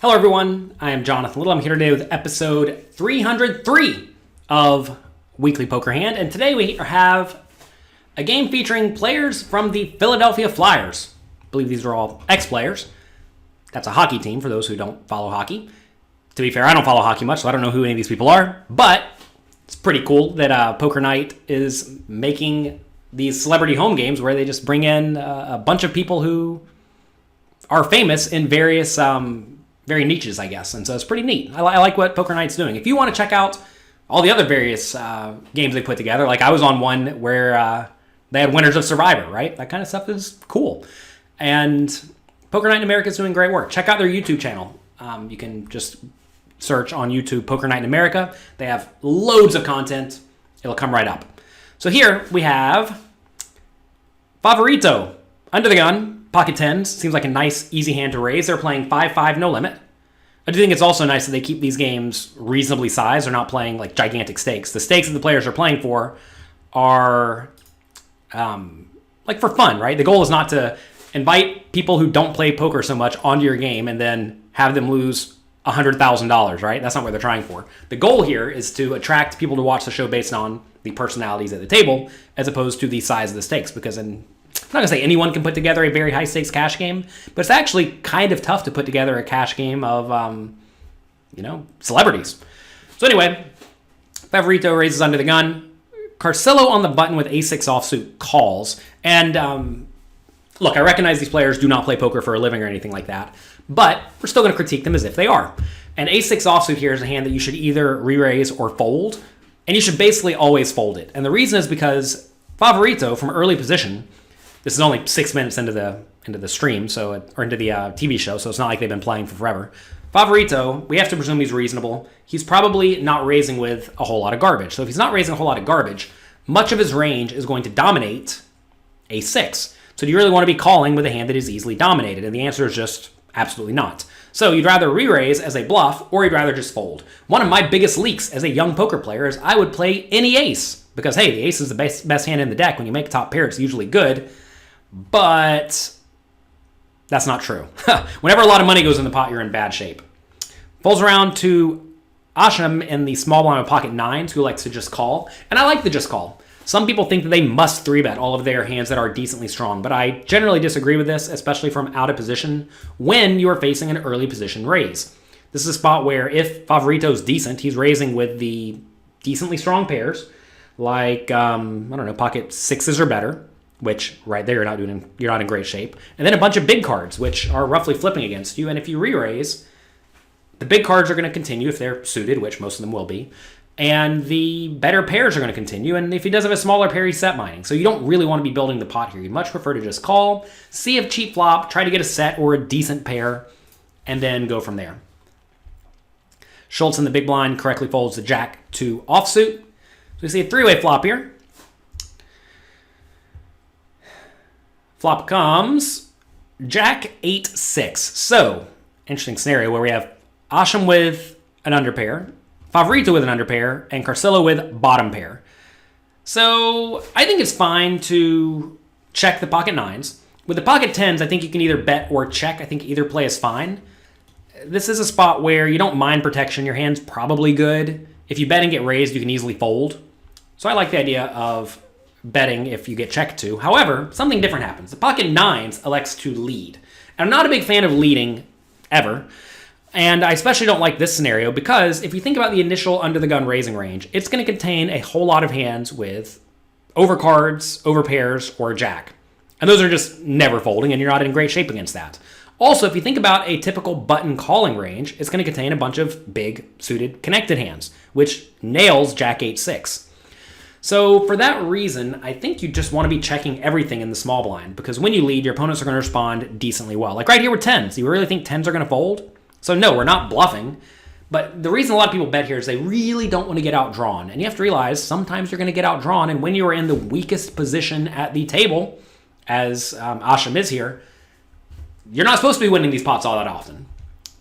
Hello everyone, I am Jonathan Little. I'm here today with episode 303 of Weekly Poker Hand, and today we have a game featuring players from the Philadelphia Flyers. I believe these are all ex-players. That's a hockey team for those who don't follow hockey. To be fair, I don't follow hockey much, so I don't know who any of these people are, but it's pretty cool that Poker Night is making these celebrity home games where they just bring in a bunch of people who are famous in various very niches, I guess. And so it's pretty neat. I like what Poker Night's doing. If you want to check out all the other various games they put together, like I was on one where they had winners of Survivor, right? That kind of stuff is cool. And Poker Night in America is doing great work. Check out their YouTube channel. You can just search on YouTube Poker Night in America. They have loads of content. It'll come right up. So here we have Favorito, under the gun. Pocket tens, seems like a nice, easy hand to raise. They're playing 5-5, no limit. I do think it's also nice that they keep these games reasonably sized. They're not playing like gigantic stakes. The stakes that the players are playing for are like for fun, right? The goal is not to invite people who don't play poker so much onto your game and then have them lose $100,000, right? That's not what they're trying for. The goal here is to attract people to watch the show based on the personalities at the table as opposed to the size of the stakes, because I'm not going to say anyone can put together a very high-stakes cash game, but it's actually kind of tough to put together a cash game of, celebrities. So anyway, Favorito raises under the gun. Carcillo on the button with ace-6 offsuit calls. And look, I recognize these players do not play poker for a living or anything like that, but we're still going to critique them as if they are. And ace-6 offsuit here is a hand that you should either re-raise or fold, and you should basically always fold it. And the reason is because Favorito, from early position, this is only 6 minutes into the stream, or into the TV show, so it's not like they've been playing for forever. Favorito, we have to presume he's reasonable. He's probably not raising with a whole lot of garbage. So if he's not raising a whole lot of garbage, much of his range is going to dominate ace-6. So do you really want to be calling with a hand that is easily dominated? And the answer is just absolutely not. So you'd rather re-raise as a bluff, or you'd rather just fold. One of my biggest leaks as a young poker player is I would play any ace, because hey, the ace is the best hand in the deck. When you make a top pair, it's usually good. But that's not true. Whenever a lot of money goes in the pot, you're in bad shape. Folds around to Asham in the small blind with pocket nines, who likes to just call. And I like the just call. Some people think that they must 3-bet all of their hands that are decently strong, but I generally disagree with this, especially from out of position when you are facing an early position raise. This is a spot where if Favorito's decent, he's raising with the decently strong pairs, like, pocket sixes or better, which right there you're not in great shape. And then a bunch of big cards, which are roughly flipping against you. And if you re-raise, the big cards are going to continue if they're suited, which most of them will be. And the better pairs are going to continue. And if he does have a smaller pair, he's set mining. So you don't really want to be building the pot here. You'd much prefer to just call, see a cheap flop, try to get a set or a decent pair, and then go from there. Schultz in the big blind correctly folds the jack to offsuit. So we see a three-way flop here. Flop comes Jack 8-6. So, interesting scenario where we have Asham with an underpair, Favorito with an underpair, and Carcillo with bottom pair. So, I think it's fine to check the pocket nines. With the pocket tens, I think you can either bet or check. I think either play is fine. This is a spot where you don't mind protection. Your hand's probably good. If you bet and get raised, you can easily fold. So I like the idea of betting if you get checked to. However, something different happens. The pocket nines elects to lead. And I'm not a big fan of leading ever. And I especially don't like this scenario because if you think about the initial under the gun raising range, it's going to contain a whole lot of hands with overcards, overpairs, or a jack. And those are just never folding, and you're not in great shape against that. Also, if you think about a typical button calling range, it's going to contain a bunch of big suited connected hands, which nails Jack 8-6. So for that reason, I think you just want to be checking everything in the small blind, because when you lead, your opponents are going to respond decently well. Like right here with tens. You really think tens are going to fold? So no, we're not bluffing. But the reason a lot of people bet here is they really don't want to get outdrawn. And you have to realize sometimes you're going to get outdrawn, and when you are in the weakest position at the table, as Asham is here, you're not supposed to be winning these pots all that often.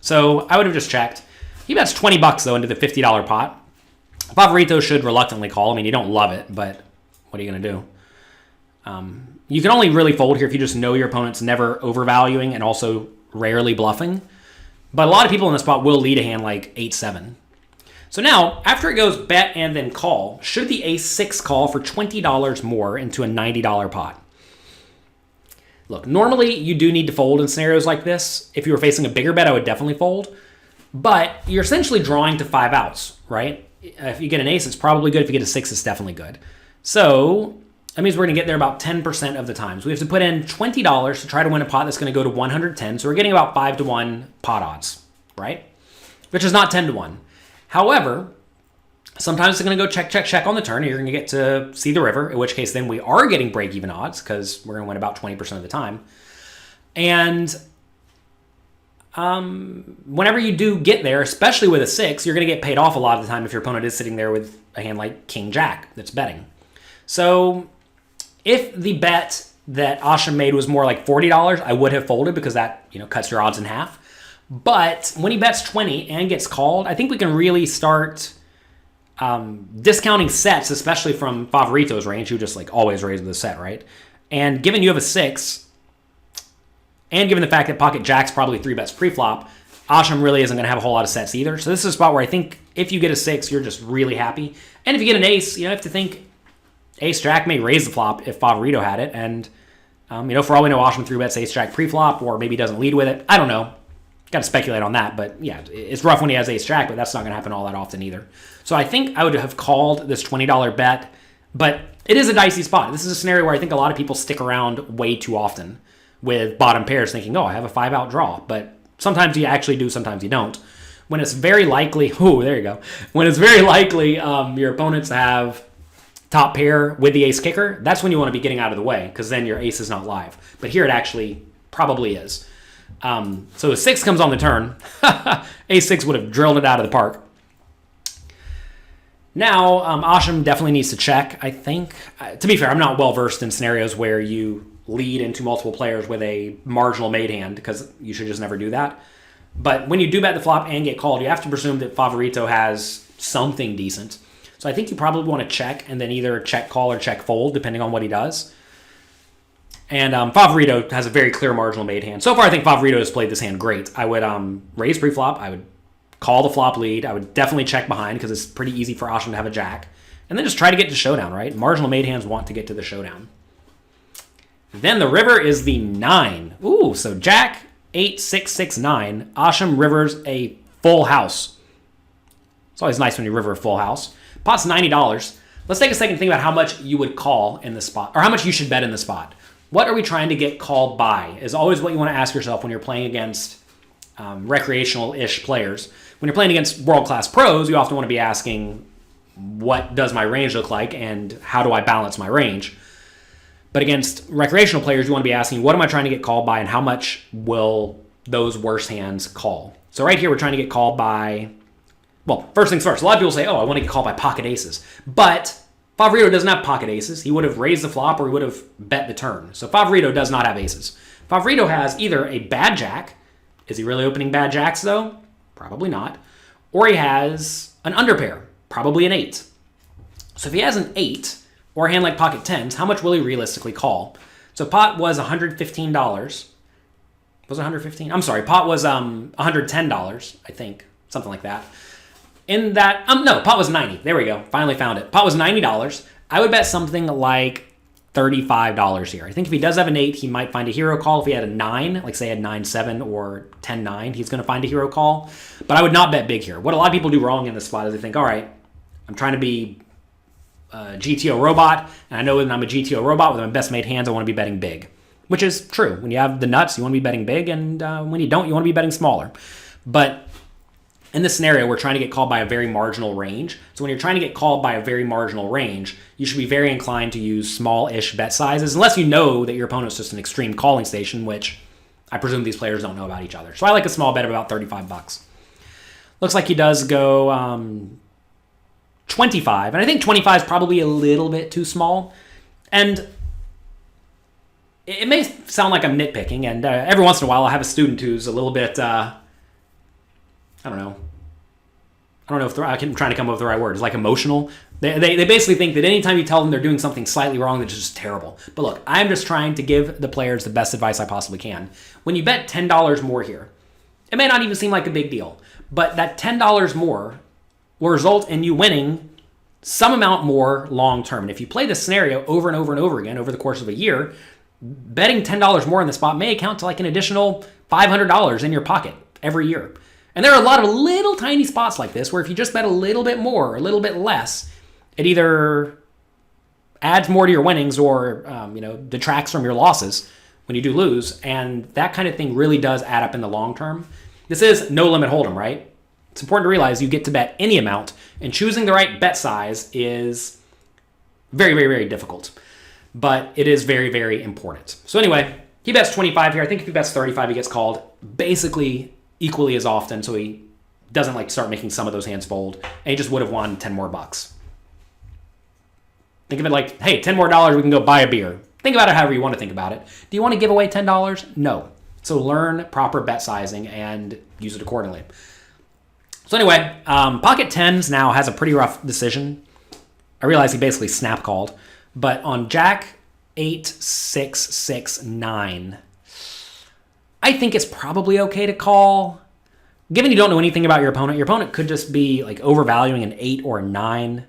So I would have just checked. He bets $20 though into the $50 pot. Favorito should reluctantly call. I mean, you don't love it, but what are you going to do? You can only really fold here if you just know your opponent's never overvaluing and also rarely bluffing. But a lot of people in the spot will lead a hand like 8-7. So now, after it goes bet and then call, should the ace-6 call for $20 more into a $90 pot? Look, normally you do need to fold in scenarios like this. If you were facing a bigger bet, I would definitely fold. But you're essentially drawing to 5 outs, right? If you get an ace, it's probably good. If you get a 6, it's definitely good. So that means we're going to get there about 10% of the times. We have to put in $20 to try to win a pot that's going to go to 110. So we're getting about 5-1 pot odds, right? Which is not 10-1. However, sometimes it's going to go check, check, check on the turn, and you're going to get to see the river, in which case then we are getting break-even odds because we're going to win about 20% of the time. And whenever you do get there, especially with a 6, you're going to get paid off a lot of the time if your opponent is sitting there with a hand like King-Jack that's betting. So if the bet that Asham made was more like $40, I would have folded because that, cuts your odds in half. But when he bets 20 and gets called, I think we can really start discounting sets, especially from Favorito's range, who just like always raises the set, right? And given you have a 6, and given the fact that pocket jack's probably 3 bets pre-flop, Asham really isn't going to have a whole lot of sets either. So this is a spot where I think if you get a 6, you're just really happy. And if you get an ace, you have to think ace-jack may raise the flop if Favorito had it. And, for all we know, Asham 3 bets ace-jack pre-flop, or maybe doesn't lead with it. I don't know. Got to speculate on that, but yeah, it's rough when he has ace-jack, but that's not going to happen all that often either. So I think I would have called this $20 bet, but it is a dicey spot. This is a scenario where I think a lot of people stick around way too often with bottom pairs thinking, I have a 5-out draw, but sometimes you actually do, sometimes you don't. When it's very likely, there you go. When it's very likely your opponents have top pair with the ace kicker, that's when you want to be getting out of the way because then your ace is not live. But here it actually probably is. So the 6 comes on the turn. A6 would have drilled it out of the park. Now, Asham definitely needs to check, I think. To be fair, I'm not well-versed in scenarios where you lead into multiple players with a marginal made hand because you should just never do that. But when you do bet the flop and get called, you have to presume that Favorito has something decent. So I think you probably want to check and then either check call or check fold, depending on what he does. And Favorito has a very clear marginal made hand. So far, I think Favorito has played this hand great. I would raise pre-flop. I would call the flop lead. I would definitely check behind because it's pretty easy for Asham to have a jack. And then just try to get to showdown, right? Marginal made hands want to get to the showdown. Then the river is the 9. Ooh, so jack, 8, 6, 6, 9. Asham rivers a full house. It's always nice when you river a full house. Pot's $90. Let's take a second to think about how much you would call in the spot, or how much you should bet in the spot. What are we trying to get called by is always what you want to ask yourself when you're playing against recreational-ish players. When you're playing against world-class pros, you often want to be asking, what does my range look like and how do I balance my range? But against recreational players, you want to be asking, what am I trying to get called by and how much will those worse hands call? So right here, we're trying to get called by, well, first things first. A lot of people say, I want to get called by pocket aces. But Favorito doesn't have pocket aces. He would have raised the flop or he would have bet the turn. So Favorito does not have aces. Favorito has either a bad jack. Is he really opening bad jacks, though? Probably not. Or he has an underpair. Probably an 8. So if he has an 8 or a hand like pocket 10s, how much will he realistically call? So pot was $115. Was it $115? I'm sorry. Pot was $110, I think. Something like that. In that, no, pot was $90. There we go. Finally found it. Pot was $90. I would bet something like $35 here. I think if he does have an 8, he might find a hero call. If he had a 9, like say he had 9-7 or 10-9, he's going to find a hero call. But I would not bet big here. What a lot of people do wrong in this spot is they think, all right, I'm trying to be a GTO robot, and I know when I'm a GTO robot with my best made hands, I want to be betting big, which is true. When you have the nuts, you want to be betting big, and when you don't, you want to be betting smaller. But in this scenario, we're trying to get called by a very marginal range. So when you're trying to get called by a very marginal range, you should be very inclined to use small-ish bet sizes, unless you know that your opponent's just an extreme calling station, which I presume these players don't know about each other. So I like a small bet of about $35. Looks like he does go 25, and I think 25 is probably a little bit too small. And it may sound like I'm nitpicking, and every once in a while I'll have a student who's a little bit, I don't know if I'm trying to come up with the right word. It's like emotional. They basically think that anytime you tell them they're doing something slightly wrong, that's just terrible. But look, I'm just trying to give the players the best advice I possibly can. When you bet $10 more here, It may not even seem like a big deal, but that $10 more will result in you winning some amount more long term. And if you play this scenario over and over and over again over the course of a year, betting $10 more in the spot may account to like an additional $500 in your pocket every year. And there are a lot of little tiny spots like this where if you just bet a little bit more or a little bit less, it either adds more to your winnings or detracts from your losses when you do lose. And that kind of thing really does add up in the long term. This is no limit hold'em, right? It's important to realize you get to bet any amount, and choosing the right bet size is very, very, very difficult. But it is very, very important. So anyway, he bets 25 here. I think if he bets 35, he gets called basically equally as often, so he doesn't like start making some of those hands fold, and he just would have won 10 more bucks. Think of it like, hey, 10 more dollars, we can go buy a beer. Think about it however you want to think about it. Do you want to give away $10? No. So learn proper bet sizing and use it accordingly. So anyway, pocket tens now has a pretty rough decision. I realize he basically snap called, but on Jack 8, 6, 6, 9, I think it's probably okay to call. Given you don't know anything about your opponent could just be like overvaluing an 8 or a 9.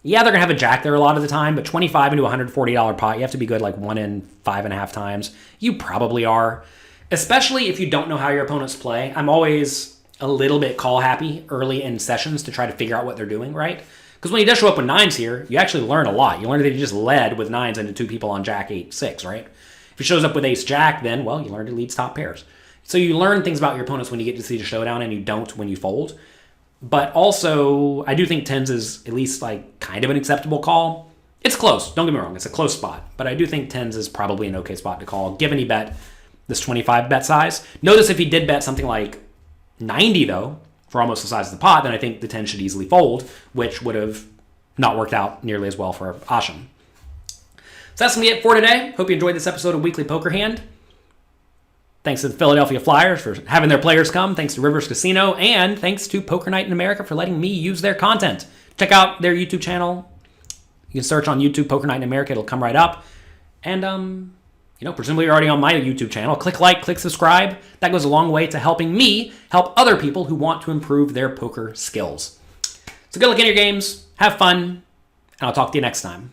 Yeah, they're going to have a jack there a lot of the time, but 25 into a $140 pot, you have to be good like 1 in 5.5 times. You probably are, especially if you don't know how your opponents play. I'm always a little bit call happy early in sessions to try to figure out what they're doing, right? Because when he does show up with 9s here, you actually learn a lot. You learn that he just led with 9s into 2 people on Jack 8, 6, right? If he shows up with Ace Jack, then, well, you learned he leads top pairs. So you learn things about your opponents when you get to see the showdown, and you don't when you fold. But also, I do think 10s is at least like kind of an acceptable call. It's close. Don't get me wrong. It's a close spot. But I do think 10s is probably an okay spot to call, given he bet this 25 bet size. Notice if he did bet something like 90, though, for almost the size of the pot, then I think the 10 should easily fold, which would have not worked out nearly as well for Asham. So that's going to be it for today. Hope you enjoyed this episode of Weekly Poker Hand. Thanks to the Philadelphia Flyers for having their players come. Thanks to Rivers Casino. And thanks to Poker Night in America for letting me use their content. Check out their YouTube channel. You can search on YouTube, Poker Night in America. It'll come right up. And, presumably you're already on my YouTube channel. Click like, click subscribe. That goes a long way to helping me help other people who want to improve their poker skills. So good luck in your games. Have fun. And I'll talk to you next time.